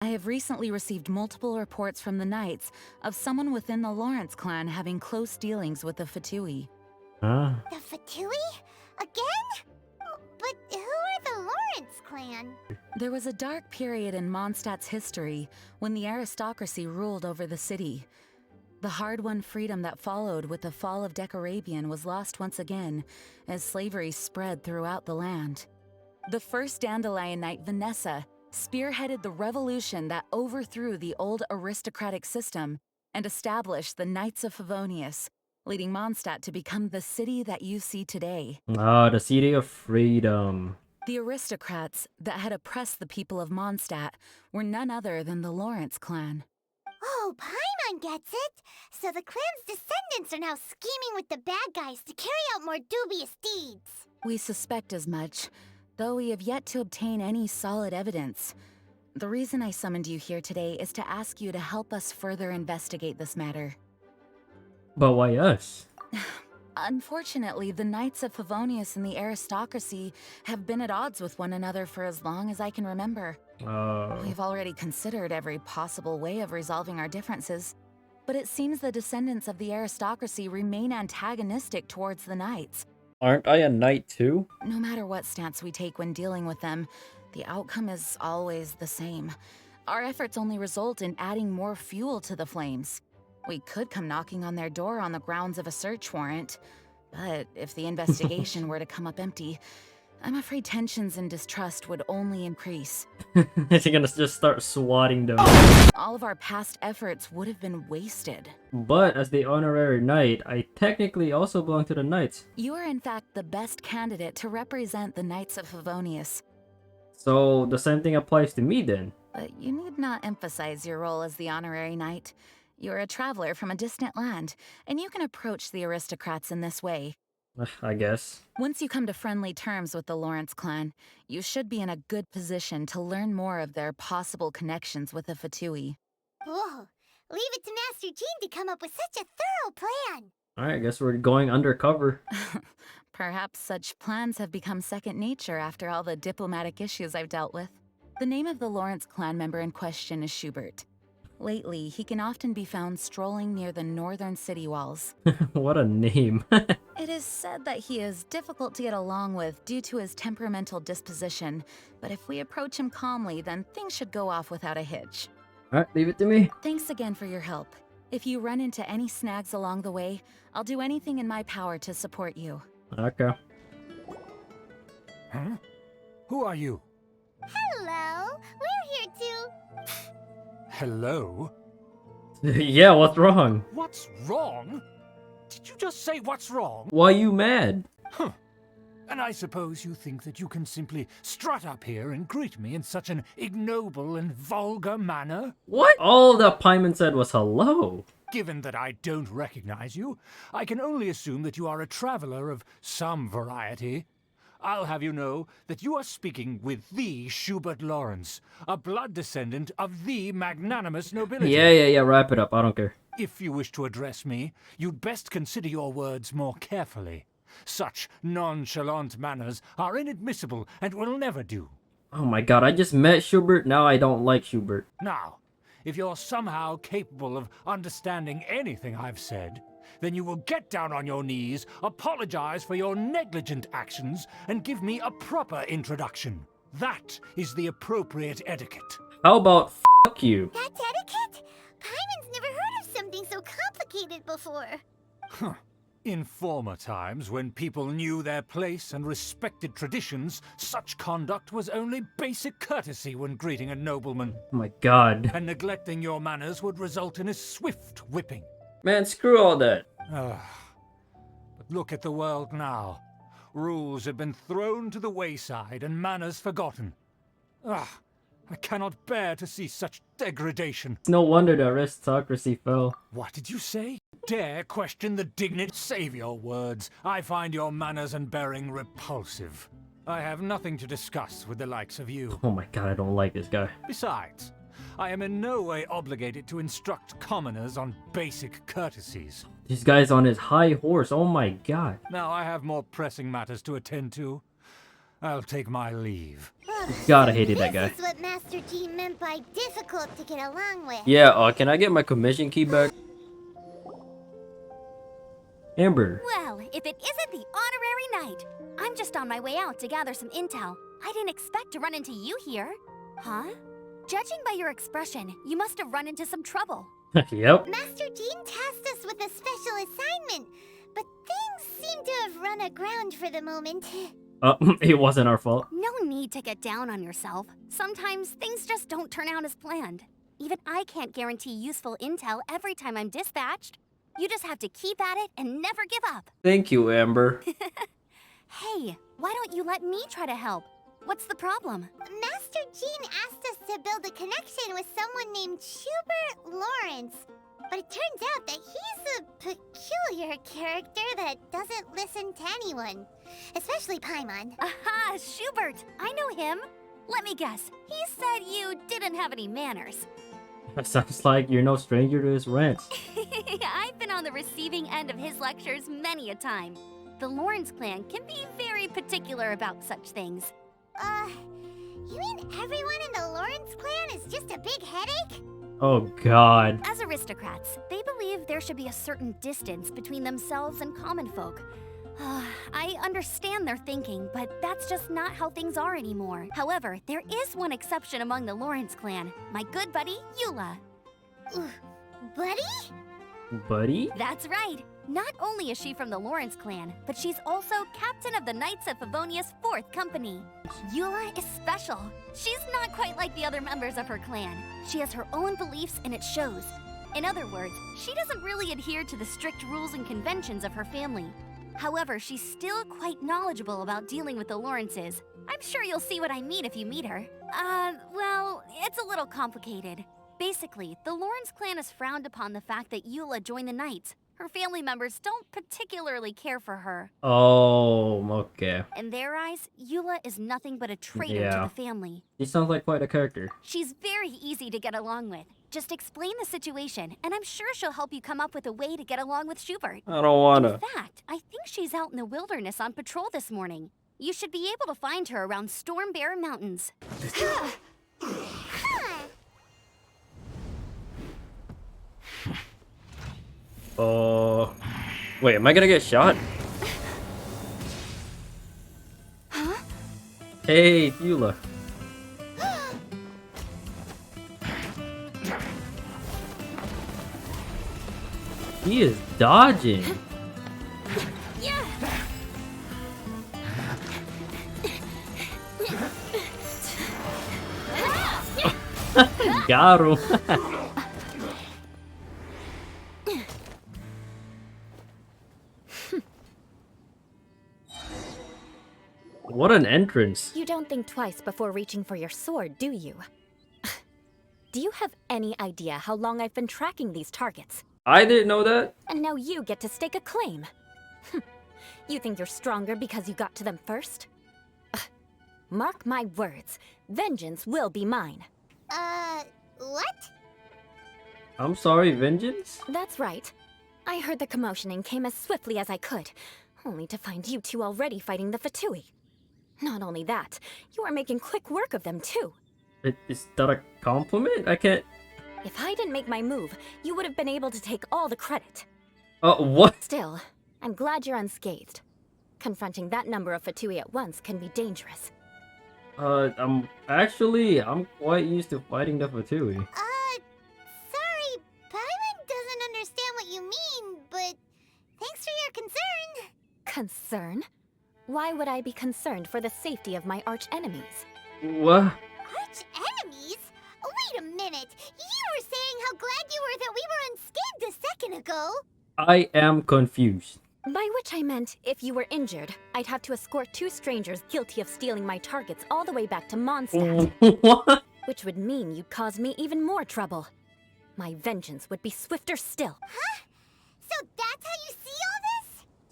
I have recently received multiple reports from the Knights of someone within the Lawrence clan having close dealings with the Fatui. Huh? The Fatui? Again? But who are the Lawrence clan? There was a dark period in Mondstadt's history when the aristocracy ruled over the city. The hard-won freedom that followed with the fall of Decarabian was lost once again as slavery spread throughout the land. The first Dandelion Knight, Vanessa, spearheaded the revolution that overthrew the old aristocratic system and established the Knights of Favonius, leading Mondstadt to become the city that you see today. Ah, the City of Freedom. The aristocrats that had oppressed the people of Mondstadt were none other than the Lawrence clan. Oh, Paimon gets it! So the clan's descendants are now scheming with the bad guys to carry out more dubious deeds. We suspect as much, though we have yet to obtain any solid evidence. The reason I summoned you here today is to ask you to help us further investigate this matter. But why us? Unfortunately, the Knights of Favonius and the aristocracy have been at odds with one another for as long as I can remember. We've already considered every possible way of resolving our differences, but it seems the descendants of the aristocracy remain antagonistic towards the Knights. Aren't I a knight too? No matter what stance we take when dealing with them, the outcome is always the same. Our efforts only result in adding more fuel to the flames. We could come knocking on their door on the grounds of a search warrant, but if the investigation were to come up empty, I'm afraid tensions and distrust would only increase. Is he gonna just start swatting them? All of our past efforts would have been wasted. But as the honorary knight, I technically also belong to the knights. You are in fact the best candidate to represent the Knights of Favonius. So the same thing applies to me then. But you need not emphasize your role as the honorary knight. You're a traveler from a distant land, and you can approach the aristocrats in this way. I guess. Once you come to friendly terms with the Lawrence clan, you should be in a good position to learn more of their possible connections with the Fatui. Whoa, leave it to Master Jean to come up with such a thorough plan. Alright, I guess we're going undercover. Perhaps such plans have become second nature after all the diplomatic issues I've dealt with. The name of the Lawrence clan member in question is Schubert. Lately, he can often be found strolling near the northern city walls. What a name. It is said that he is difficult to get along with due to his temperamental disposition, but if we approach him calmly, then things should go off without a hitch. Alright, leave it to me. Thanks again for your help. If you run into any snags along the way, I'll do anything in my power to support you. Okay. Huh? Who are you? Hello, we're here too. Hello? Yeah, what's wrong? What's wrong? Did you just say what's wrong? Why you mad? Huh. And I suppose you think that you can simply strut up here and greet me in such an ignoble and vulgar manner? What? All that Paimon said was hello. Given that I don't recognize you, I can only assume that you are a traveler of some variety. I'll have you know that you are speaking with the Schubert Lawrence, a blood descendant of the magnanimous nobility. Yeah, wrap it up. I don't care. If you wish to address me, you'd best consider your words more carefully. Such nonchalant manners are inadmissible and will never do. Oh my god, I just met Schubert, now I don't like Schubert. Now, if you're somehow capable of understanding anything I've said, then you will get down on your knees, apologize for your negligent actions, and give me a proper introduction. That is the appropriate etiquette. How about fuck you? That's etiquette? Paimon's never heard of something so complicated before. Huh. In former times, when people knew their place and respected traditions, such conduct was only basic courtesy when greeting a nobleman. Oh my god. And neglecting your manners would result in a swift whipping. Man, screw all that. But look at the world now. Rules have been thrown to the wayside and manners forgotten. I cannot bear to see such degradation. It's no wonder the aristocracy fell. What did you say? Dare question the dignity? Save your words. I find your manners and bearing repulsive. I have nothing to discuss with the likes of you. Oh my god, I don't like this guy. Besides, I am in no way obligated to instruct commoners on basic courtesies. This guy's on his high horse, oh my god. Now I have more pressing matters to attend to. I'll take my leave. Gotta hated that guy. This is what Master G meant by difficult to get along with. Yeah, can I get my commission key back? Amber. Well, if it isn't the honorary knight. I'm just on my way out to gather some intel. I didn't expect to run into you here. Huh? Judging by your expression, you must have run into some trouble. Yep. Master Jean tasked us with a special assignment, but things seem to have run aground for the moment. It wasn't our fault. No need to get down on yourself. Sometimes things just don't turn out as planned. Even I can't guarantee useful intel every time I'm dispatched. You just have to keep at it and never give up. Thank you, Amber. Hey, why don't you let me try to help? What's the problem? Master Jean asked us to build a connection with someone named Schubert Lawrence. But it turns out that he's a peculiar character that doesn't listen to anyone. Especially Paimon. Aha, Schubert! I know him. Let me guess. He said you didn't have any manners. Sounds like you're no stranger to his rants. I've been on the receiving end of his lectures many a time. The Lawrence clan can be very particular about such things. You mean everyone in the Lawrence clan is just a big headache? Oh god. As aristocrats, they believe there should be a certain distance between themselves and common folk. I understand their thinking, but that's just not how things are anymore. However, there is one exception among the Lawrence clan. My good buddy, Eula. Buddy? Buddy? That's right. Not only is she from the Lawrence clan, but she's also captain of the Knights of Favonia's 4th Company. Eula is special. She's not quite like the other members of her clan. She has her own beliefs and it shows. In other words, she doesn't really adhere to the strict rules and conventions of her family. However, she's still quite knowledgeable about dealing with the Lawrences. I'm sure you'll see what I mean if you meet her. Well, it's a little complicated. Basically, the Lawrence clan has frowned upon the fact that Eula joined the Knights. Her family members don't particularly care for her. Oh, okay. In their eyes, Eula is nothing but a traitor to Yeah. the family. She sounds like quite a character. She's very easy to get along with. Just explain the situation, and I'm sure she'll help you come up with a way to get along with Schubert. I don't wanna. In fact, I think she's out in the wilderness on patrol this morning. You should be able to find her around Storm Bear Mountains. Oh. Wait, am I gonna get shot? Huh? Hey, Eula. He is dodging. Yeah! Got him. What an entrance. You don't think twice before reaching for your sword, do you? Do you have any idea how long I've been tracking these targets? I didn't know that. And now you get to stake a claim. You think you're stronger because you got to them first? Mark my words, vengeance will be mine. What? I'm sorry, vengeance? That's right. I heard the commotion and came as swiftly as I could, only to find you two already fighting the Fatui. Not only that, you are making quick work of them too. Is that a compliment? I can't... If I didn't make my move, you would have been able to take all the credit. What? Still, I'm glad you're unscathed. Confronting that number of Fatui at once can be dangerous. I'm quite used to fighting the Fatui. Sorry, Paimon doesn't understand what you mean, but thanks for your concern. Concern? Why would I be concerned for the safety of my arch enemies? What? Arch enemies? Wait a minute! You were saying how glad you were that we were unscathed a second ago! I am confused. By which I meant, if you were injured, I'd have to escort 2 strangers guilty of stealing my targets all the way back to Mondstadt. What? Which would mean you'd cause me even more trouble. My vengeance would be swifter still. Huh? So that's how you see all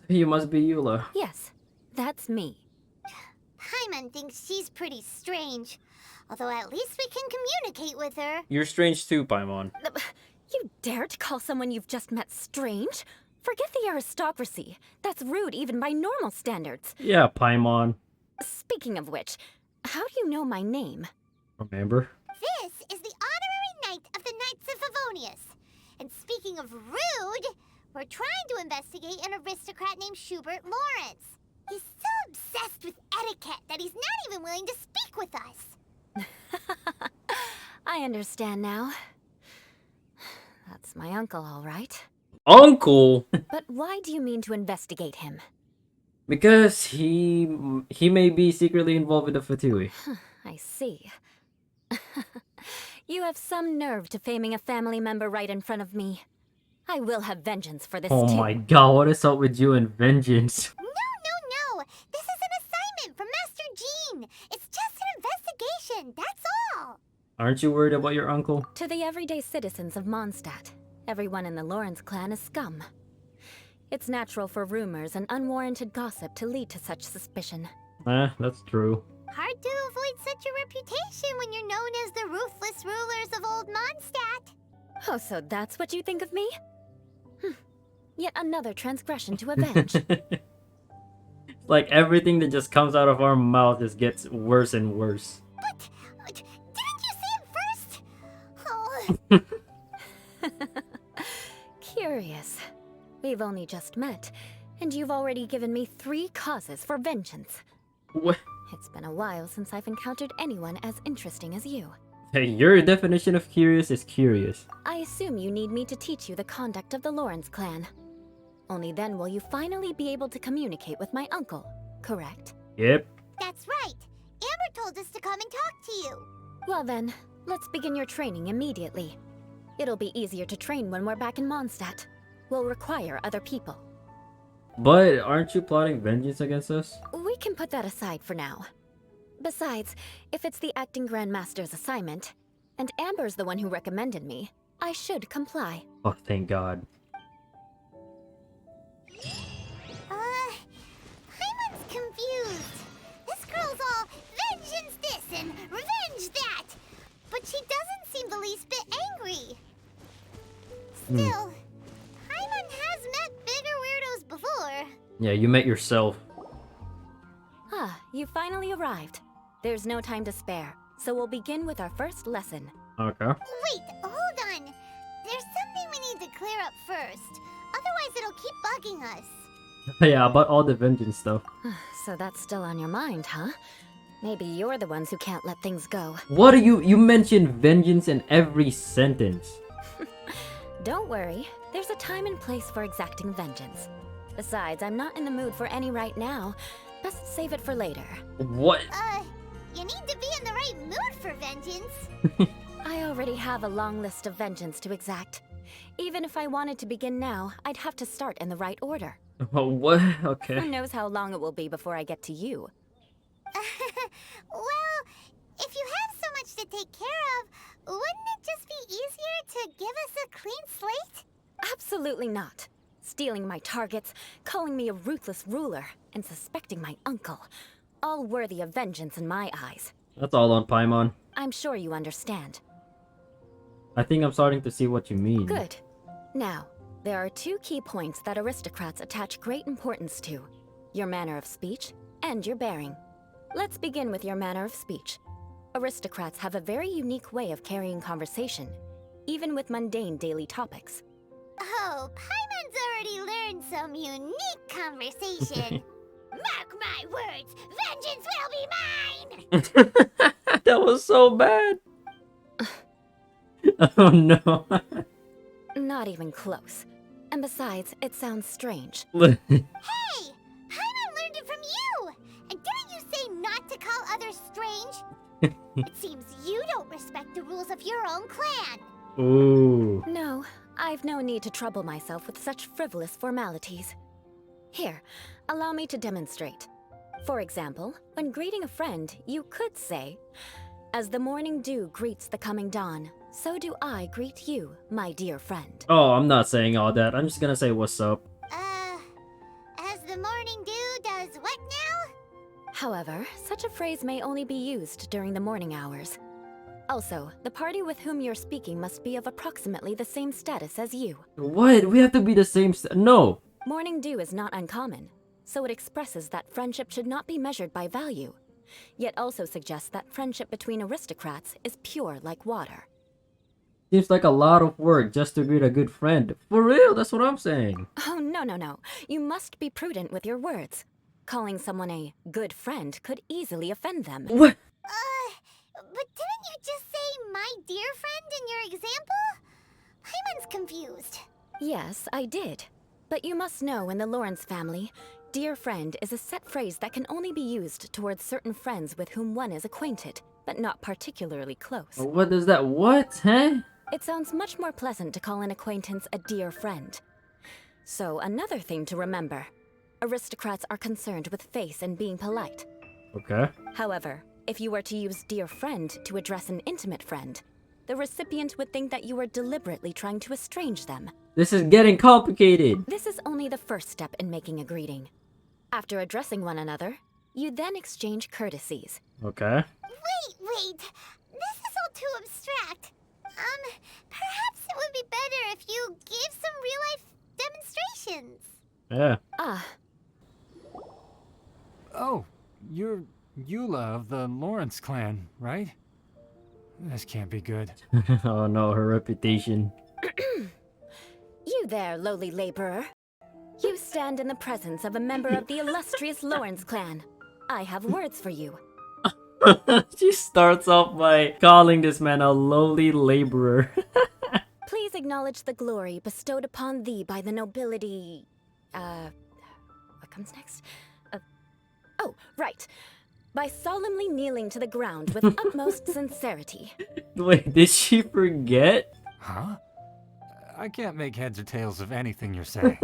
this? You must be Eula. Yes, that's me. Paimon thinks she's pretty strange. Although at least we can communicate with her. You're strange too, Paimon. You dare to call someone you've just met strange? Forget the aristocracy. That's rude even by normal standards. Yeah, Paimon. Speaking of which, how do you know my name? Remember? This is the honorary knight of the Knights of Favonius. And speaking of rude, we're trying to investigate an aristocrat named Schubert Lawrence. He's so obsessed with etiquette that he's not even willing to speak with us. I understand now. That's my uncle, all right. Uncle! But why do you mean to investigate him? Because he may be secretly involved with the Fatui. I see. You have some nerve to faming a family member right in front of me. I will have vengeance for this Oh too. my god, what is up with you and vengeance? No. This is an assignment from Master Jean. It's just an investigation, that's all. Aren't you worried about your uncle? To the everyday citizens of Mondstadt, everyone in the Lawrence clan is scum. It's natural for rumors and unwarranted gossip to lead to such suspicion. That's true. Hard to avoid such a reputation when you're known as the ruthless rulers of Old Mondstadt. Oh, so that's what you think of me? Yet another transgression to avenge. Like everything that just comes out of our mouth just gets worse and worse. But didn't you see him first? Oh. Curious. We've only just met, and you've already given me 3 causes for vengeance. What? It's been a while since I've encountered anyone as interesting as you. Hey, your definition of curious is curious. I assume you need me to teach you the conduct of the Lawrence clan. Only then will you finally be able to communicate with my uncle, correct? Yep. That's right. Amber told us to come and talk to you. Well then, let's begin your training immediately. It'll be easier to train when we're back in Mondstadt. We'll require other people. But aren't you plotting vengeance against us? We can put that aside for now. Besides, if it's the acting Grandmaster's assignment, and Amber's the one who recommended me, I should comply. Oh, thank God. Paimon's confused. This girl's all vengeance this and revenge that. But she doesn't seem the least bit angry. Still, Paimon has met bigger weirdos before. Yeah, you met yourself. Ah, you finally arrived. There's no time to spare, so we'll begin with our first lesson. Okay. Wait, hold on. There's something we need to clear up first. Otherwise it'll keep bugging us. Yeah, about all the vengeance stuff. So that's still on your mind, huh? Maybe you're the ones who can't let things go. What are you mentioned vengeance in every sentence. Don't worry, there's a time and place for exacting vengeance. Besides, I'm not in the mood for any right now. Best save it for later. What? You need to be in the right mood for vengeance. I already have a long list of vengeance to exact. Even if I wanted to begin now, I'd have to start in the right order. Oh, what? Okay. Who knows how long it will be before I get to you? Well, if you have so much to take care of, wouldn't it just be easier to give us a clean slate? Absolutely not. Stealing my targets, calling me a ruthless ruler, and suspecting my uncle. All worthy of vengeance in my eyes. That's all on Paimon. I'm sure you understand. I think I'm starting to see what you mean. Good. Now, there are 2 key points that aristocrats attach great importance to. Your manner of speech and your bearing. Let's begin with your manner of speech. Aristocrats have a very unique way of carrying conversation, even with mundane daily topics. Oh, Paimon's already learned some unique conversation. Mark my words, vengeance will be mine! That was so bad. Oh no. Not even close. And besides, it sounds strange. Hey! Paimon learned it from you! And didn't you say not to call others strange? It seems you don't respect the rules of your own clan. Ooh. No, I've no need to trouble myself with such frivolous formalities. Here, allow me to demonstrate. For example, when greeting a friend, you could say, "As the morning dew greets the coming dawn, so do I greet you, my dear friend." Oh, I'm not saying all that. I'm just gonna say what's up. As the morning dew does what now? However, such a phrase may only be used during the morning hours. Also, the party with whom you're speaking must be of approximately the same status as you. What? We have to be the same no. Morning dew is not uncommon, so it expresses that friendship should not be measured by value, yet also suggests that friendship between aristocrats is pure like water. Seems like a lot of work just to greet a good friend. For real, that's what I'm saying. Oh, no, no, no. You must be prudent with your words. Calling someone a good friend could easily offend them. What? But didn't you just say my dear friend in your example? Paimon's confused. Yes, I did. But you must know in the Lawrence family, dear friend is a set phrase that can only be used towards certain friends with whom one is acquainted, but not particularly close. What does that what, huh? It sounds much more pleasant to call an acquaintance a dear friend. So another thing to remember. Aristocrats are concerned with face and being polite. Okay. However, if you were to use dear friend to address an intimate friend, the recipient would think that you were deliberately trying to estrange them. This is getting complicated. This is only the first step in making a greeting. After addressing one another, you then exchange courtesies. Okay. Wait. This is all too abstract. Perhaps it would be better if you gave some real-life demonstrations. Yeah. Ah, Oh, you're Eula of the Lawrence clan, right? This can't be good. Oh no, her reputation. you there, lowly laborer. You stand in the presence of a member of the illustrious Lawrence clan. I have words for you. She starts off by calling this man a lowly laborer. Please acknowledge the glory bestowed upon thee by the nobility... what comes next? Oh, right. By solemnly kneeling to the ground with utmost sincerity. Wait, did she forget? Huh? I can't make heads or tails of anything you're saying.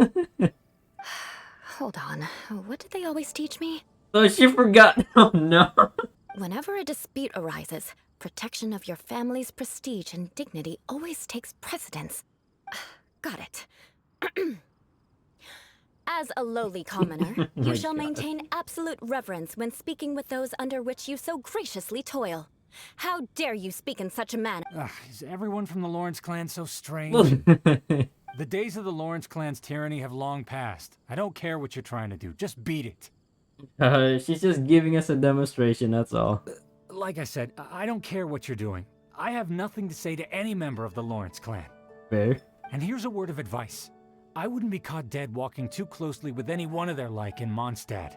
Hold on. What did they always teach me? Oh, she forgot. Oh no. Whenever a dispute arises, protection of your family's prestige and dignity always takes precedence. Got it. As a lowly commoner, my you shall God. maintain absolute reverence when speaking with those under which you so graciously toil. How dare you speak in such a manner? Ugh, is everyone from the Lawrence clan so strange? Well, The days of the Lawrence clan's tyranny have long passed. I don't care what you're trying to do. Just beat it. she's just giving us a demonstration, that's all. Like I said, I don't care what you're doing. I have nothing to say to any member of the Lawrence clan. Fair. And here's a word of advice. I wouldn't be caught dead walking too closely with any one of their like in Mondstadt.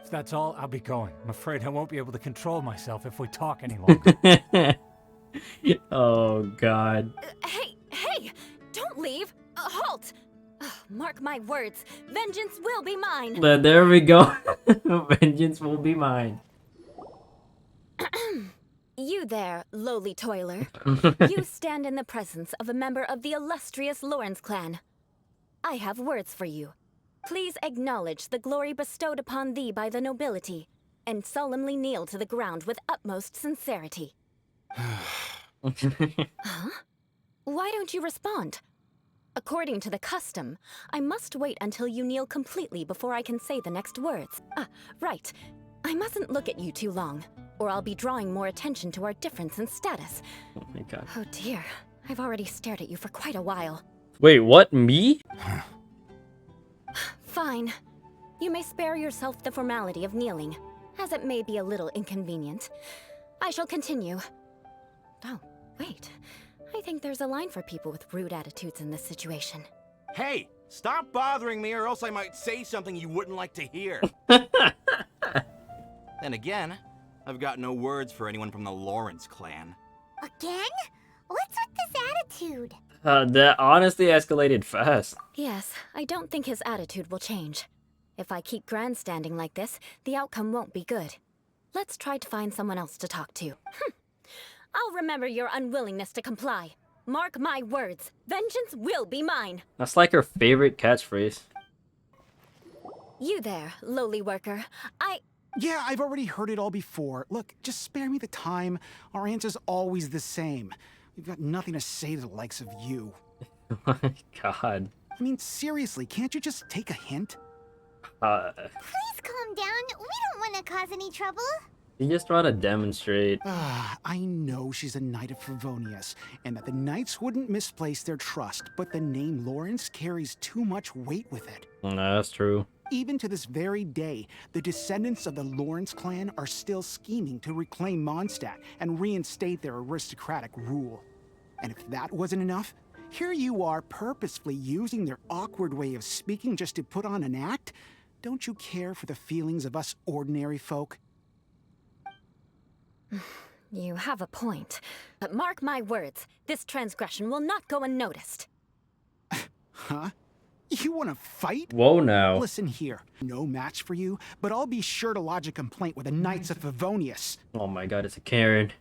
If that's all, I'll be going. I'm afraid I won't be able to control myself if we talk any longer. Oh god. Hey! Don't leave! Halt! Mark my words, vengeance will be mine! There we go. Vengeance will be mine. You there, lowly toiler. You stand in the presence of a member of the illustrious Lawrence clan. I have words for you. Please acknowledge the glory bestowed upon thee by the nobility, and solemnly kneel to the ground with utmost sincerity. Huh? Why don't you respond? According to the custom, I must wait until you kneel completely before I can say the next words. Right. I mustn't look at you too long, or I'll be drawing more attention to our difference in status. Oh my god. Oh dear, I've already stared at you for quite a while. Wait, what? Me? Fine. You may spare yourself the formality of kneeling, as it may be a little inconvenient. I shall continue. Oh, wait. I think there's a line for people with rude attitudes in this situation. Hey, stop bothering me or else I might say something you wouldn't like to hear. Then again, I've got no words for anyone from the Lawrence clan. Again? What's with this attitude? That honestly escalated fast. Yes, I don't think his attitude will change. If I keep grandstanding like this, the outcome won't be good. Let's try to find someone else to talk to. I'll remember your unwillingness to comply. Mark my words, vengeance will be mine. That's like her favorite catchphrase. You there, lowly worker. Yeah, I've already heard it all before. Look, just spare me the time. Our answer's always the same. We've got nothing to say to the likes of you. Oh my god. I mean, seriously, can't you just take a hint? Please calm down. We don't want to cause any trouble. You just trying to demonstrate. I know she's a knight of Favonius, and that the knights wouldn't misplace their trust, but the name Lawrence carries too much weight with it. No, that's true. Even to this very day, the descendants of the Lawrence clan are still scheming to reclaim Mondstadt and reinstate their aristocratic rule. And if that wasn't enough, here you are purposefully using their awkward way of speaking just to put on an act? Don't you care for the feelings of us ordinary folk? You have a point. But mark my words, this transgression will not go unnoticed. Huh? You want to fight? Whoa now. Listen here, no match for you, but I'll be sure to lodge a complaint with the Knights of Favonius. Oh my god, it's a Karen.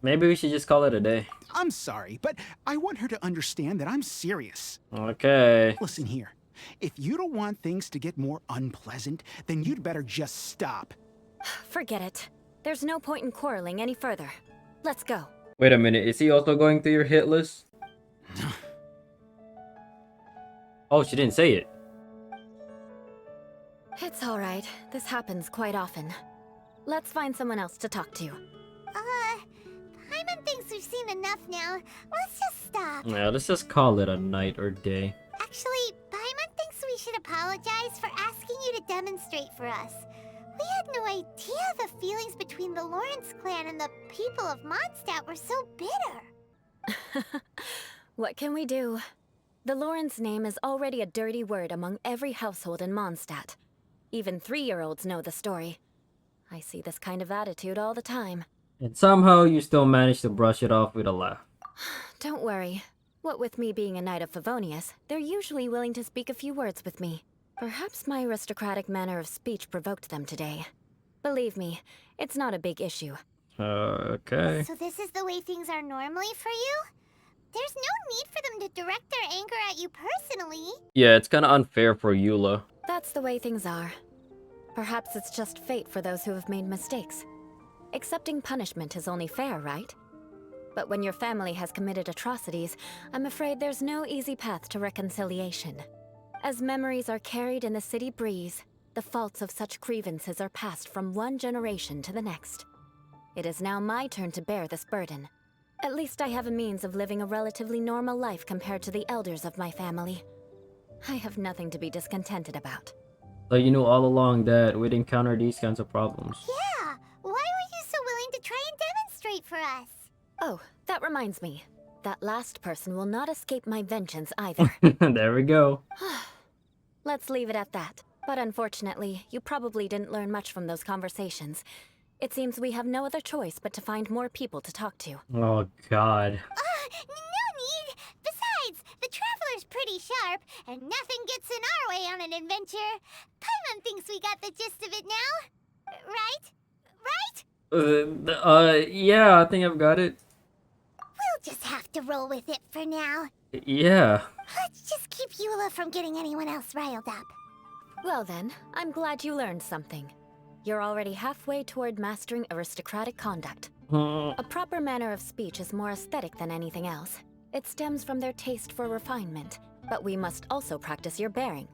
Maybe we should just call it a day. I'm sorry, but I want her to understand that I'm serious. Okay. Listen here, if you don't want things to get more unpleasant, then you'd better just stop. Forget it. There's no point in quarreling any further. Let's go. Wait a minute, is he also going through your hit list? Oh, she didn't say it. It's all right. This happens quite often. Let's find someone else to talk to. Paimon thinks we've seen enough now. Let's just stop. Yeah, let's just call it a night or day. Actually, Paimon thinks we should apologize for asking you to demonstrate for us. We had no idea the feelings between the Lawrence clan and the people of Mondstadt were so bitter. What can we do? The Lawrence name is already a dirty word among every household in Mondstadt. Even 3-year-olds know the story. I see this kind of attitude all the time. And somehow you still manage to brush it off with a laugh. Don't worry. What with me being a Knight of Favonius, they're usually willing to speak a few words with me. Perhaps my aristocratic manner of speech provoked them today. Believe me, it's not a big issue. Okay. So this is the way things are normally for you? There's no need for them to direct their anger at you personally. Yeah, it's kind of unfair for Eula. That's the way things are. Perhaps it's just fate for those who have made mistakes. Accepting punishment is only fair, right? But when your family has committed atrocities, I'm afraid there's no easy path to reconciliation. As memories are carried in the city breeze, the faults of such grievances are passed from one generation to the next. It is now my turn to bear this burden. At least I have a means of living a relatively normal life compared to the elders of my family. I have nothing to be discontented about. So you knew all along that we'd encounter these kinds of problems. Yeah, why were you so willing to try and demonstrate for us? Oh, that reminds me. That last person will not escape my vengeance either. There we go. Let's leave it at that. But unfortunately, you probably didn't learn much from those conversations. It seems we have no other choice but to find more people to talk to. Oh god. No need! Besides, the Traveler's pretty sharp, and nothing gets in our way on an adventure. Paimon thinks we got the gist of it now. Right? Right? Yeah, I think I've got it. We'll just have to roll with it for now. Yeah. Let's just keep Eula from getting anyone else riled up. Well then, I'm glad you learned something. You're already halfway toward mastering aristocratic conduct. A proper manner of speech is more aesthetic than anything else. It stems from their taste for refinement, but we must also practice your bearing.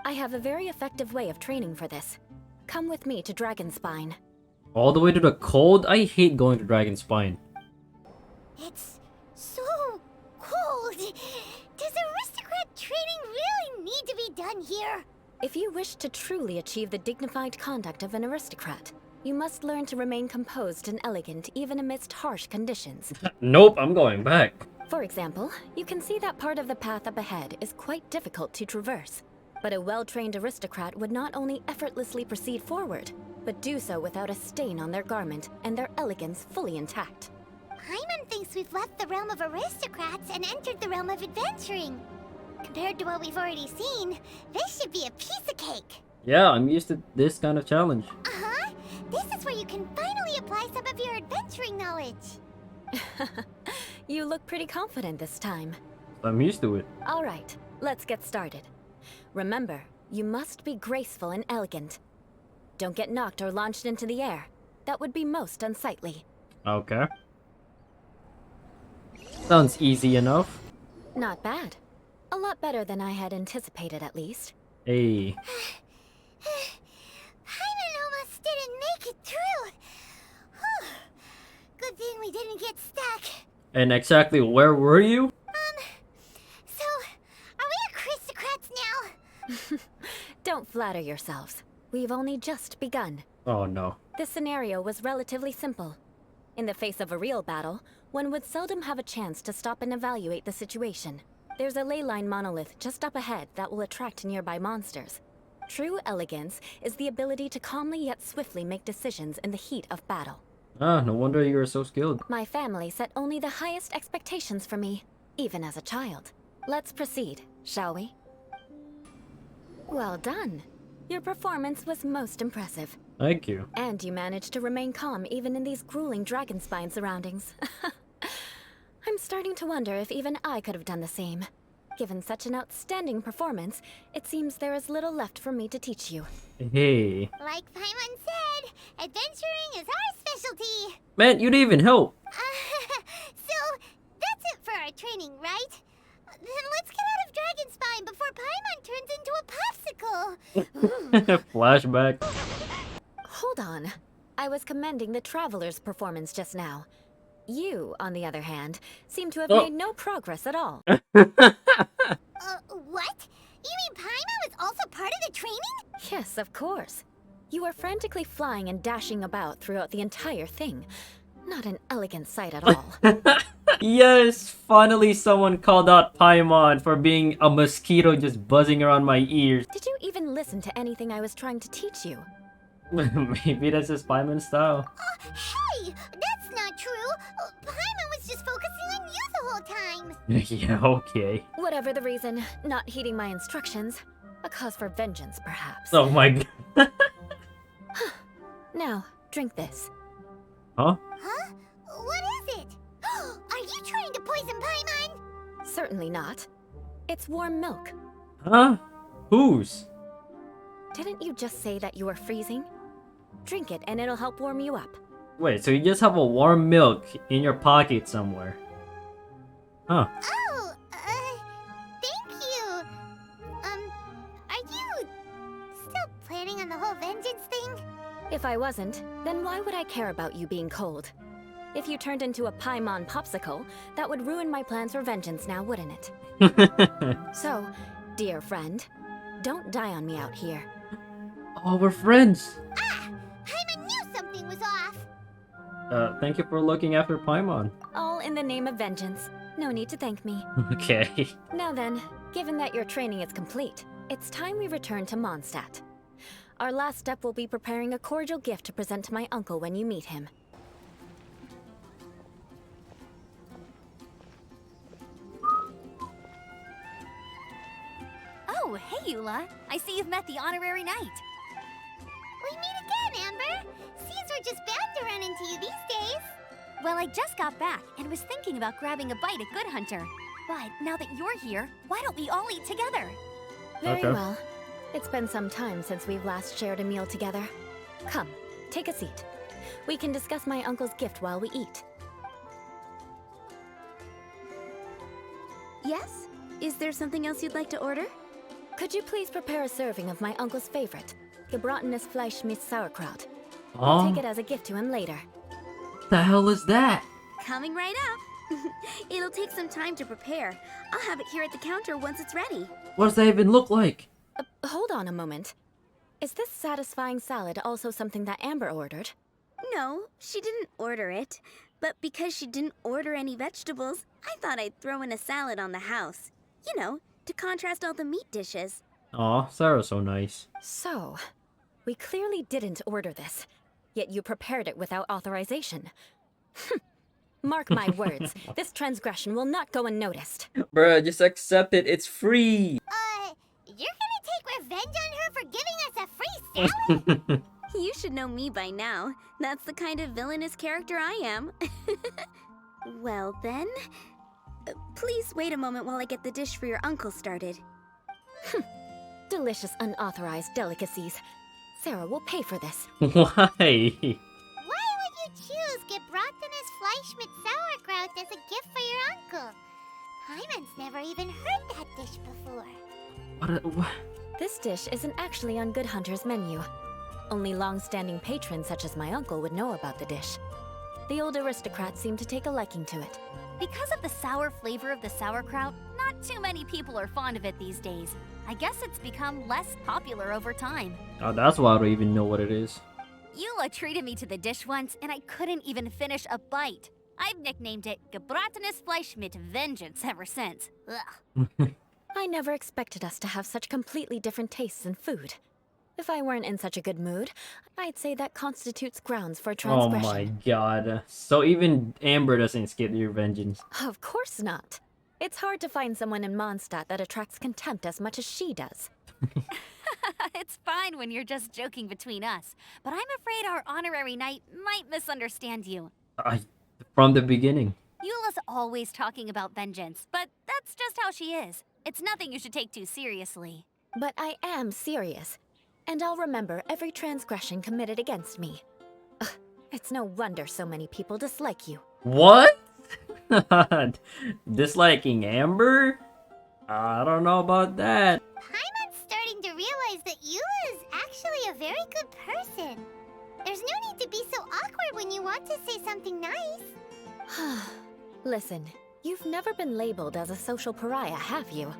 I have a very effective way of training for this. Come with me to Dragonspine. All the way to the cold? I hate going to Dragonspine. It's so cold. Does aristocrat training really need to be done here? If you wish to truly achieve the dignified conduct of an aristocrat, you must learn to remain composed and elegant even amidst harsh conditions. Nope, I'm going back. For example, you can see that part of the path up ahead is quite difficult to traverse. But a well-trained aristocrat would not only effortlessly proceed forward, but do so without a stain on their garment and their elegance fully intact. Paimon thinks we've left the realm of aristocrats and entered the realm of adventuring. Compared to what we've already seen, this should be a piece of cake. Yeah, I'm used to this kind of challenge. Uh-huh. This is where you can finally apply some of your adventuring knowledge. You look pretty confident this time. I'm used to it. All right, let's get started. Remember, you must be graceful and elegant. Don't get knocked or launched into the air. That would be most unsightly. Okay. Sounds easy enough. Not bad. A lot better than I had anticipated, at least. Hey. Paimon almost didn't make it through. Whew. Good thing we didn't get stuck. And exactly where were you? So, are we aristocrats now? flatter yourselves. We've only just begun. Oh no. This scenario was relatively simple. In the face of a real battle, one would seldom have a chance to stop and evaluate the situation. There's a ley line monolith just up ahead that will attract nearby monsters. True elegance is the ability to calmly yet swiftly make decisions in the heat of battle. Ah, no wonder you were so skilled. My family set only the highest expectations for me, even as a child. Let's proceed, shall we? Well done. Your performance was most impressive. Thank you. And you managed to remain calm even in these grueling dragon spine surroundings. I'm starting to wonder if even I could have done the same. Given such an outstanding performance, it seems there is little left for me to teach you. Hey. Like Paimon said, adventuring is our specialty. Man, you didn't even help. So, that's it for our training, right? Then let's get out of Dragon Spine before Paimon turns into a popsicle. Flashback. Hold on. I was commending the Traveler's performance just now. You, on the other hand, seem to have made no progress at all. What? You mean Paimon was also part of the training? Yes, of course. You were frantically flying and dashing about throughout the entire thing. Not an elegant sight at all. Yes, finally someone called out Paimon for being a mosquito just buzzing around my ears. Did you even listen to anything I was trying to teach you? Maybe that's his Paimon style. Hey! That's not true! Paimon was just focusing on you the whole time! Yeah, okay. Whatever the reason, not heeding my instructions. A cause for vengeance, perhaps. Oh my god. Now, drink this. Huh? Huh? What is it? Are you trying to poison Paimon? Certainly not. It's warm milk. Huh? Whose? Didn't you just say that you were freezing? Drink it and it'll help warm you up. Wait, so you just have a warm milk in your pocket somewhere? Huh. Oh, thank you. Are you still planning on the whole vengeance thing? If I wasn't, then why would I care about you being cold? If you turned into a Paimon popsicle, that would ruin my plans for vengeance now, wouldn't it? So, dear friend, don't die on me out here. Oh, we're friends. Ah! Paimon knew something was off! Thank you for looking after Paimon. All in the name of vengeance. No need to thank me. Okay. Now then, given that your training is complete, it's time we return to Mondstadt. Our last step will be preparing a cordial gift to present to my uncle when you meet him. Oh, hey, Eula. I see you've met the honorary knight. We meet again, Amber! Seems we're just bound to run into you these days. Well, I just got back and was thinking about grabbing a bite at Good Hunter. But now that you're here, why don't we all eat together? Very Okay. well. It's been some time since we've last shared a meal together. Come, take a seat. We can discuss my uncle's gift while we eat. Yes? Is there something else you'd like to order? Could you please prepare a serving of my uncle's favorite, gebratenes Fleisch mit Sauerkraut? Oh, I'll take it as a gift to him later. what the hell is that? Coming right up. It'll take some time to prepare. I'll have it here at the counter once it's ready. What does that even look like? Hold on a moment. Is this satisfying salad also something that Amber ordered? No, she didn't order it. But because she didn't order any vegetables, I thought I'd throw in a salad on the house. You know, to contrast all the meat dishes. Aw, Sarah's so nice. So, we clearly didn't order this, yet you prepared it without authorization. Mark my words, this transgression will not go unnoticed. Bruh, just accept it. It's free. You're gonna take revenge on her for giving us a free salad? You should know me by now. That's the kind of villainous character I am. Well then, please wait a moment while I get the dish for your uncle started. Delicious unauthorized delicacies. Sarah will pay for this. Why? Why would you choose gebratenes Fleisch mit Sauerkraut as a gift for your uncle? Paimon's never even heard that dish before. What? This dish isn't actually on Good Hunter's menu. Only long-standing patrons such as my uncle would know about the dish. The old aristocrats seem to take a liking to it. Because of the sour flavor of the sauerkraut, not too many people are fond of it these days. I guess it's become less popular over time. Oh, that's why I don't even know what it is. Eula treated me to the dish once, and I couldn't even finish a bite. I've nicknamed it Gebratenes Fleisch mit Vengeance ever since. Ugh. I never expected us to have such completely different tastes in food. If I weren't in such a good mood, I'd say that constitutes grounds for Oh transgression. my god. So even Amber doesn't get your vengeance. Of course not. It's hard to find someone in Mondstadt that attracts contempt as much as she does. It's fine when you're just joking between us, but I'm afraid our honorary knight might misunderstand you. From the beginning. Eula's always talking about vengeance, but that's just how she is. It's nothing you should take too seriously. But I am serious, and I'll remember every transgression committed against me. Ugh, it's no wonder so many people dislike you. What? Disliking Amber? I don't know about that. Paimon's starting to realize that Eula is actually a very good person. There's no need to be so awkward when you want to say something nice. Listen, you've never been labeled as a social pariah, have you?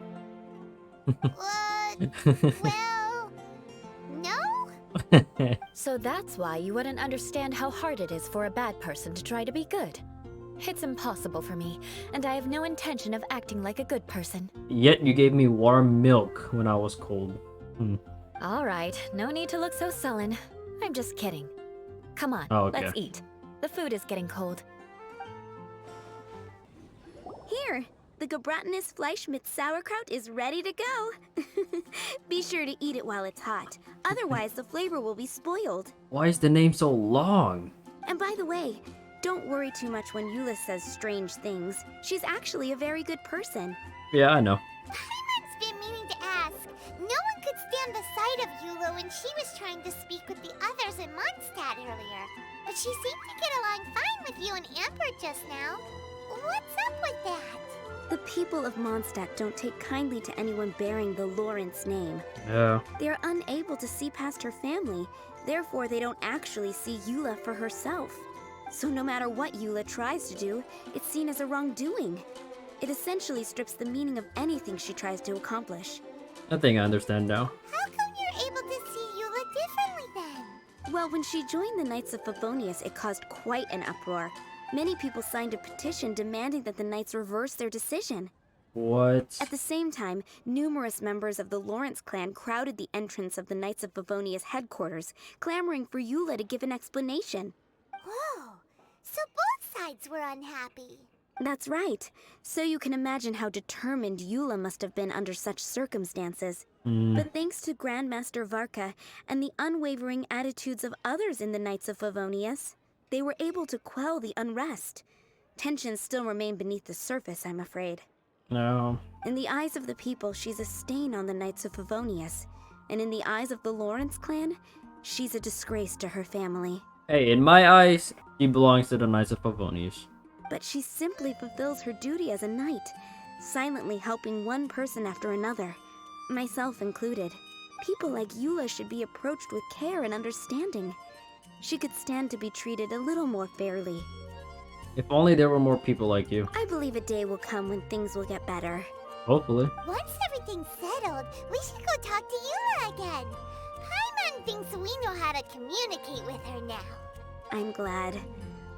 Well, no? So that's why you wouldn't understand how hard it is for a bad person to try to be good. It's impossible for me, and I have no intention of acting like a good person. Yet you gave me warm milk when I was cold. All right, no need to look so sullen. I'm just kidding. Come on, Oh, okay. let's eat. The food is getting cold. Here, the Gebratenes Fleisch mit sauerkraut is ready to go. Be sure to eat it while it's hot. Otherwise, the flavor will be spoiled. Why is the name so long? And by the way, don't worry too much when Eula says strange things. She's actually a very good person. Yeah, I know. Paimon's been meaning to ask. No one could stand the sight of Eula when she was trying to speak with the others in Mondstadt earlier. But she seemed to get along fine with you and Amber just now. What's up with that? The people of Mondstadt don't take kindly to anyone bearing the Lawrence name. Yeah. They are unable to see past her family, therefore they don't actually see Eula for herself. So no matter what Eula tries to do, it's seen as a wrongdoing. It essentially strips the meaning of anything she tries to accomplish. I think I understand now. How come you're able to see Eula differently then? Well, when she joined the Knights of Favonius, it caused quite an uproar. Many people signed a petition demanding that the Knights reverse their decision. What? At the same time, numerous members of the Lawrence clan crowded the entrance of the Knights of Favonius headquarters, clamoring for Eula to give an explanation. Whoa, so both sides were unhappy. That's right. So you can imagine how determined Eula must have been under such circumstances. But thanks to Grandmaster Varka and the unwavering attitudes of others in the Knights of Favonius, they were able to quell the unrest. Tensions still remain beneath the surface, I'm afraid. No. In the eyes of the people, she's a stain on the Knights of Favonius. And in the eyes of the Lawrence clan, she's a disgrace to her family. Hey, in my eyes, she belongs to the Knights of Favonius. But she simply fulfills her duty as a knight, silently helping one person after another, myself included. People like Eula should be approached with care and understanding. She could stand to be treated a little more fairly. If only there were more people like you. I believe a day will come when things will get better. Hopefully. Once everything's settled, we should go talk to Eula again. Paimon thinks we know how to communicate with her now. I'm glad.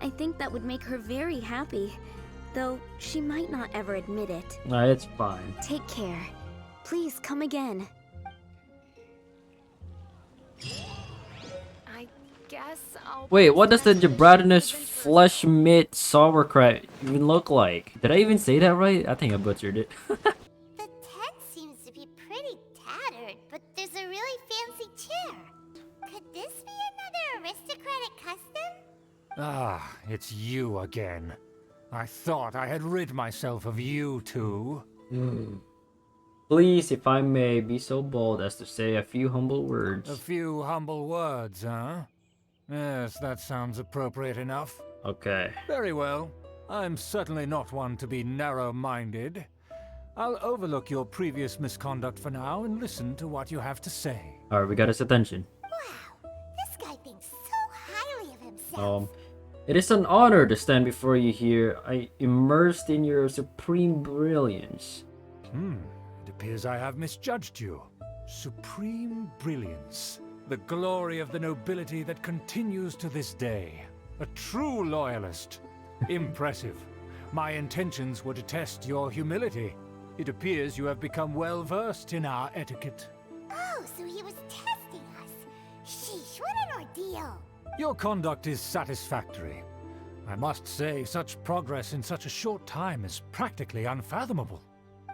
I think that would make her very happy, though she might not ever admit it. It's fine. Take care. Please come again. I guess I'll... Wait, what does the Gebratenes Fleisch mit sauerkraut even look like? Did I even say that right? I think I butchered it. The tent seems to be pretty tattered, but there's a really fancy chair. Could this be another aristocratic custom? Ah, it's you again. I thought I had rid myself of you two. Please, if I may, be so bold as to say a few humble words. A few humble words, huh? Yes, that sounds appropriate enough. Okay. Very well. I'm certainly not one to be narrow-minded. I'll overlook your previous misconduct for now and listen to what you have to say. Alright, we got his attention. Wow, this guy thinks so highly of himself. It is an honor to stand before you here, immersed in your supreme brilliance. It appears I have misjudged you. Supreme brilliance. The glory of the nobility that continues to this day. A true loyalist. Impressive. My intentions were to test your humility. It appears you have become well versed in our etiquette. Oh, so he was testing us. Sheesh, what an ordeal. Your conduct is satisfactory. I must say, such progress in such a short time is practically unfathomable.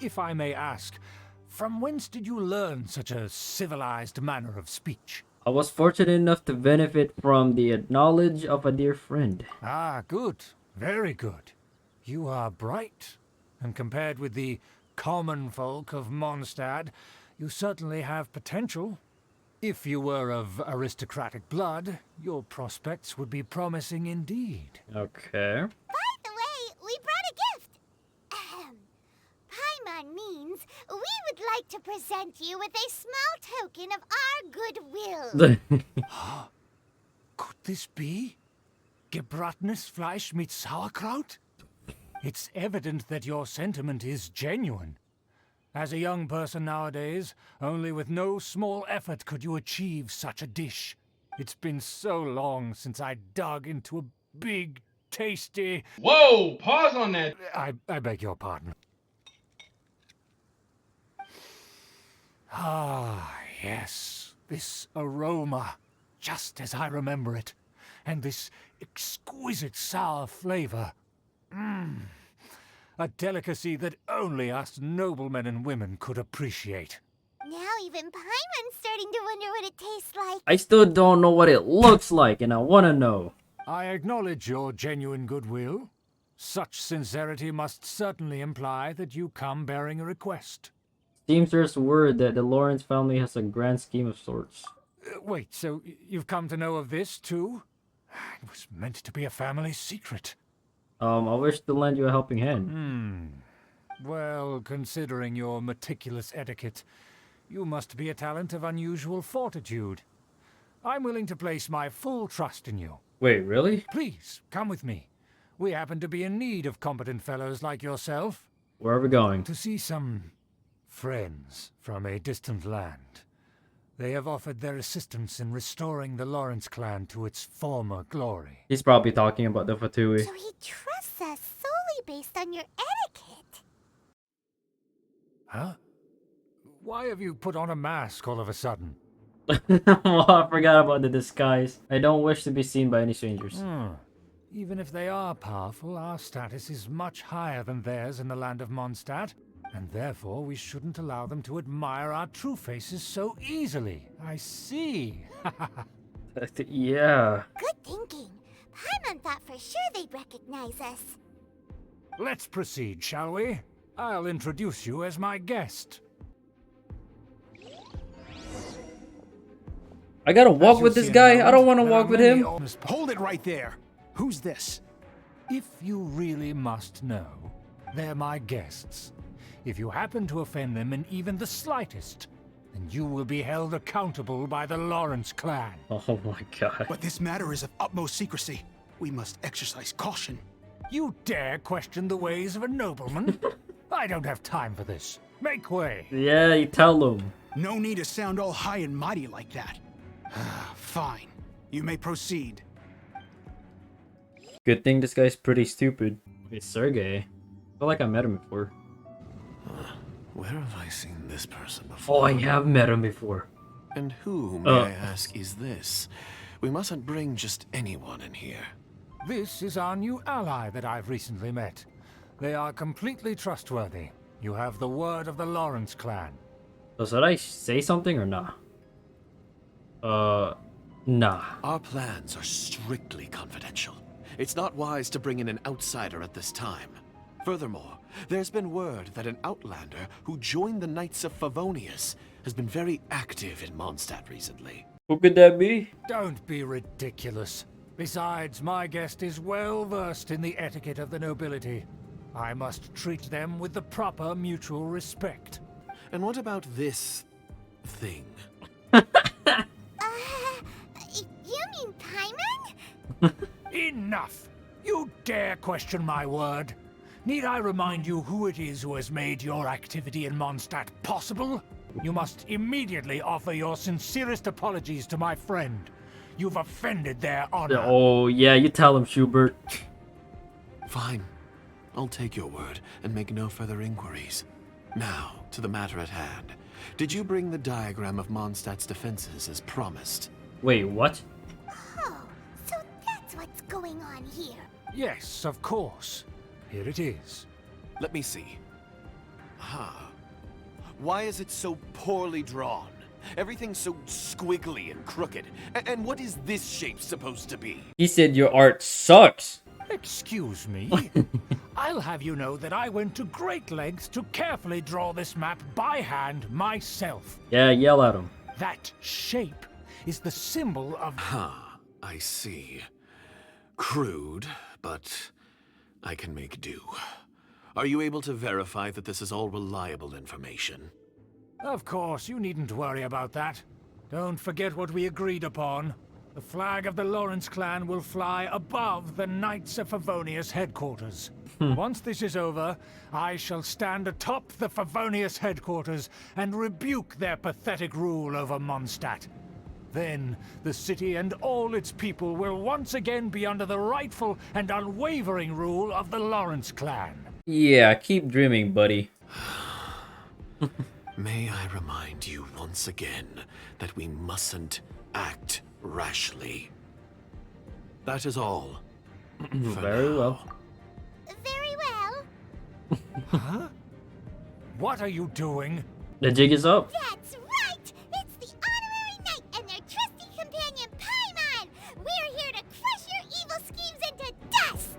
If I may ask, from whence did you learn such a civilized manner of speech? I was fortunate enough to benefit from the knowledge of a dear friend. Ah, good. Very good. You are bright, and compared with the common folk of Mondstadt, you certainly have potential. If you were of aristocratic blood, your prospects would be promising indeed. Okay. By the way, we brought a gift. Paimon means we would like to present you with a small token of our goodwill. Could this be? Gebratnes Fleisch mit Sauerkraut? It's evident that your sentiment is genuine. As a young person nowadays, only with no small effort could you achieve such a dish. It's been so long since I dug into a big, tasty... Whoa! Pause on that! I beg your pardon. Ah, yes. This aroma, just as I remember it. And this exquisite sour flavor. A delicacy that only us noblemen and women could appreciate. Now even Paimon's starting to wonder what it tastes like. I still don't know what it looks like, and I want to know. I acknowledge your genuine goodwill. Such sincerity must certainly imply that you come bearing a request. Seems there's word that the Lawrence family has a grand scheme of sorts. Wait, so you've come to know of this too? It was meant to be a family secret. I wish to lend you a helping hand. Well, considering your meticulous etiquette, you must be a talent of unusual fortitude. I'm willing to place my full trust in you. Wait, really? Please, come with me. We happen to be in need of competent fellows like yourself. Where are we going? To see some friends from a distant land. They have offered their assistance in restoring the Lawrence clan to its former glory. He's probably talking about the Fatui. So he trusts us solely based on your etiquette. Huh? Why have you put on a mask all of a sudden? Oh, I forgot about the disguise. I don't wish to be seen by any strangers. Even if they are powerful, our status is much higher than theirs in the land of Mondstadt, and therefore we shouldn't allow them to admire our true faces so easily. I see. Yeah. Good thinking. Paimon thought for sure they'd recognize us. Let's proceed, shall we? I'll introduce you as my guest. I gotta walk with this guy? I don't want to walk with him. Hold it right there. Who's this? If you really must know, they're my guests. If you happen to offend them in even the slightest, then you will be held accountable by the Lawrence clan. Oh my god. But this matter is of utmost secrecy. We must exercise caution. You dare question the ways of a nobleman? I don't have time for this. Make way. Yeah, you tell him. No need to sound all high and mighty like that. Fine. You may proceed. Good thing this guy's pretty stupid. It's Sergey. I feel like I met him before. Where have I seen this person before? Oh, I have met him before. And who, may I ask, is this? We mustn't bring just anyone in here. This is our new ally that I've recently met. They are completely trustworthy. You have the word of the Lawrence clan. So should I say something or nah? Nah. Our plans are strictly confidential. It's not wise to bring in an outsider at this time. Furthermore, there's been word that an outlander who joined the Knights of Favonius has been very active in Mondstadt recently. Who could that be? Don't be ridiculous. Besides, my guest is well versed in the etiquette of the nobility. I must treat them with the proper mutual respect. And what about this thing? You mean Paimon? Enough! You dare question my word? Need I remind you who it is who has made your activity in Mondstadt possible? You must immediately offer your sincerest apologies to my friend. You've offended their honor. Oh, yeah, you tell him, Schubert. Fine. I'll take your word and make no further inquiries. Now, to the matter at hand. Did you bring the diagram of Mondstadt's defenses as promised? Wait, what? Oh, so that's what's going on here. Yes, of course. Here it is. Let me see. Why is it so poorly drawn? Everything's so squiggly and crooked. And what is this shape supposed to be? He said your art sucks. Excuse me. I'll have you know that I went to great lengths to carefully draw this map by hand myself. Yeah, yell at him. That shape is the symbol of... I see. Crude, but I can make do. Are you able to verify that this is all reliable information? Of course, you needn't worry about that. Don't forget what we agreed upon. The flag of the Lawrence clan will fly above the Knights of Favonius headquarters. Once this is over, I shall stand atop the Favonius headquarters and rebuke their pathetic rule over Mondstadt. Then, the city and all its people will once again be under the rightful and unwavering rule of the Lawrence clan. Yeah, keep dreaming, buddy. May I remind you once again that we mustn't act rashly. That is all. Very well. Very well. Huh? What are you doing? The jig is up. That's right! It's the honorary knight and their trusty companion, Paimon! We're here to crush your evil schemes into dust!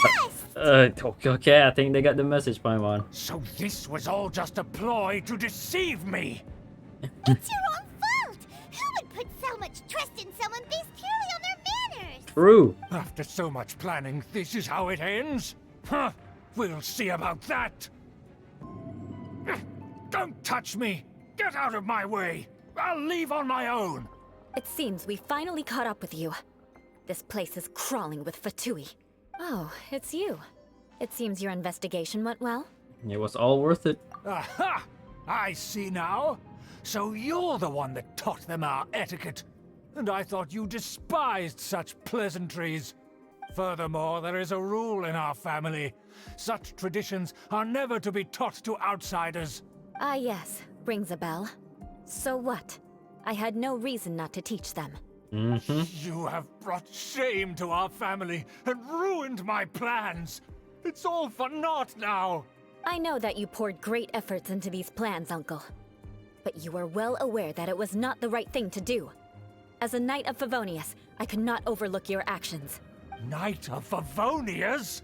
Dust! Okay, I think they got the message, Paimon. So this was all just a ploy to deceive me? It's your own fault! Who would put so much trust in someone based purely on their manners? True. After so much planning, this is how it ends? Huh? We'll see about that! Don't touch me! Get out of my way! I'll leave on my own! It seems we finally caught up with you. This place is crawling with Fatui. Oh, it's you. It seems your investigation went well. It was all worth it. Aha! I see now. So you're the one that taught them our etiquette. And I thought you despised such pleasantries. Furthermore, there is a rule in our family. Such traditions are never to be taught to outsiders. Ah yes, rings a bell. So what? I had no reason not to teach them. You have brought shame to our family and ruined my plans. It's all for naught now. I know that you poured great efforts into these plans, Uncle. But you are well aware that it was not the right thing to do. As a Knight of Favonius, I could not overlook your actions. Knight of Favonius?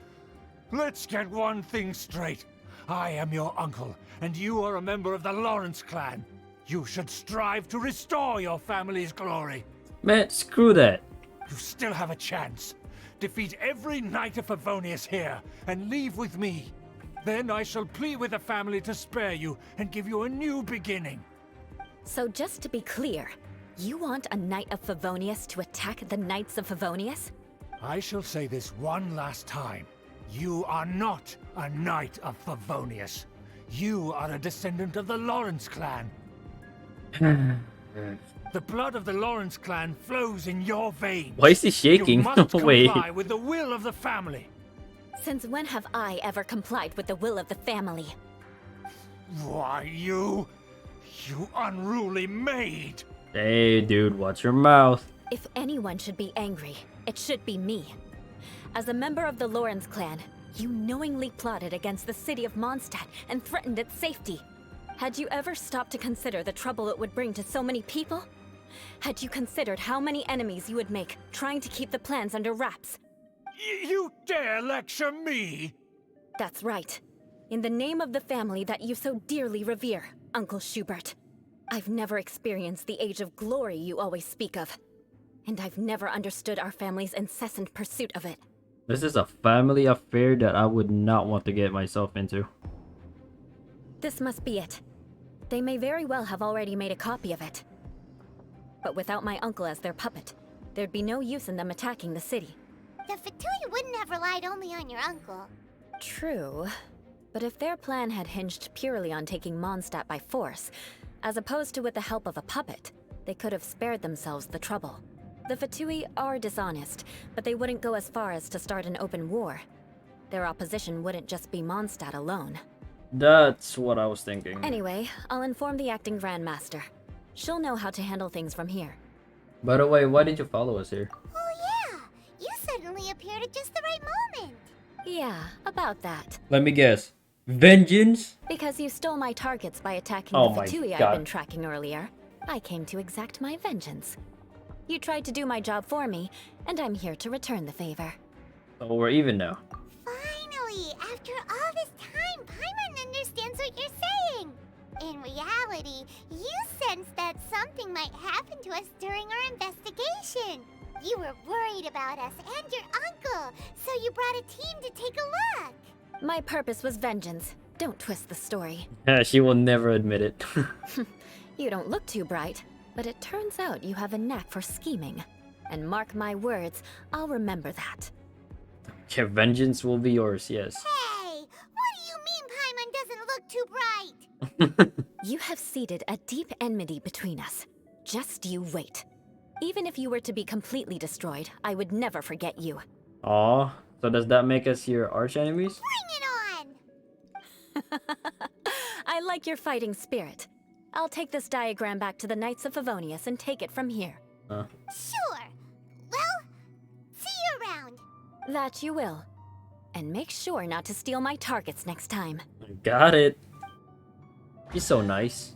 Let's get one thing straight. I am your uncle, and you are a member of the Lawrence clan. You should strive to restore your family's glory. Man, screw that. You still have a chance. Defeat every Knight of Favonius here, and leave with me. Then I shall plead with the family to spare you and give you a new beginning. So just to be clear, you want a Knight of Favonius to attack the Knights of Favonius? I shall say this one last time. You are not a Knight of Favonius. You are a descendant of the Lawrence clan. The blood of the Lawrence clan flows in your veins. Why is he shaking? You must Wait. comply with the will of the family. Since when have I ever complied with the will of the family? Why, you unruly maid! Hey, dude, watch your mouth. If anyone should be angry, it should be me. As a member of the Lawrence clan, you knowingly plotted against the city of Mondstadt and threatened its safety. Had you ever stopped to consider the trouble it would bring to so many people? Had you considered how many enemies you would make trying to keep the plans under wraps? You dare lecture me? That's right. In the name of the family that you so dearly revere, Uncle Schubert. I've never experienced the age of glory you always speak of. And I've never understood our family's incessant pursuit of it. This is a family affair that I would not want to get myself into. This must be it. They may very well have already made a copy of it. But without my uncle as their puppet, there'd be no use in them attacking the city. The Fatui wouldn't have relied only on your uncle. True. But if their plan had hinged purely on taking Mondstadt by force, as opposed to with the help of a puppet, they could have spared themselves the trouble. The Fatui are dishonest, but they wouldn't go as far as to start an open war. Their opposition wouldn't just be Mondstadt alone. That's what I was thinking. Anyway, I'll inform the acting Grandmaster. She'll know how to handle things from here. By the way, why did you follow us here? Oh yeah, you suddenly appeared at just the right moment. Yeah, about that. Let me guess. Vengeance? Because you stole my targets by attacking Oh the my Fatui I'd God. been tracking earlier, I came to exact my vengeance. You tried to do my job for me, and I'm here to return the favor. So we're even now. Finally, after all this time, Paimon understands what you're saying. In reality, you sensed that something might happen to us during our investigation. You were worried about us and your uncle, so you brought a team to take a look. My purpose was vengeance. Don't twist the story. Yeah, she will never admit it. You don't look too bright, but it turns out you have a knack for scheming. And mark my words, I'll remember that. Okay, vengeance will be yours, yes. Hey, what do you mean Paimon doesn't look too bright? You have seeded a deep enmity between us. Just you wait. Even if you were to be completely destroyed, I would never forget you. Aw, so does that make us your arch enemies? Bring it on! I like your fighting spirit. I'll take this diagram back to the Knights of Favonius and take it from here. Sure. Well, see you around. That you will. And make sure not to steal my targets next time. Got it. He's so nice.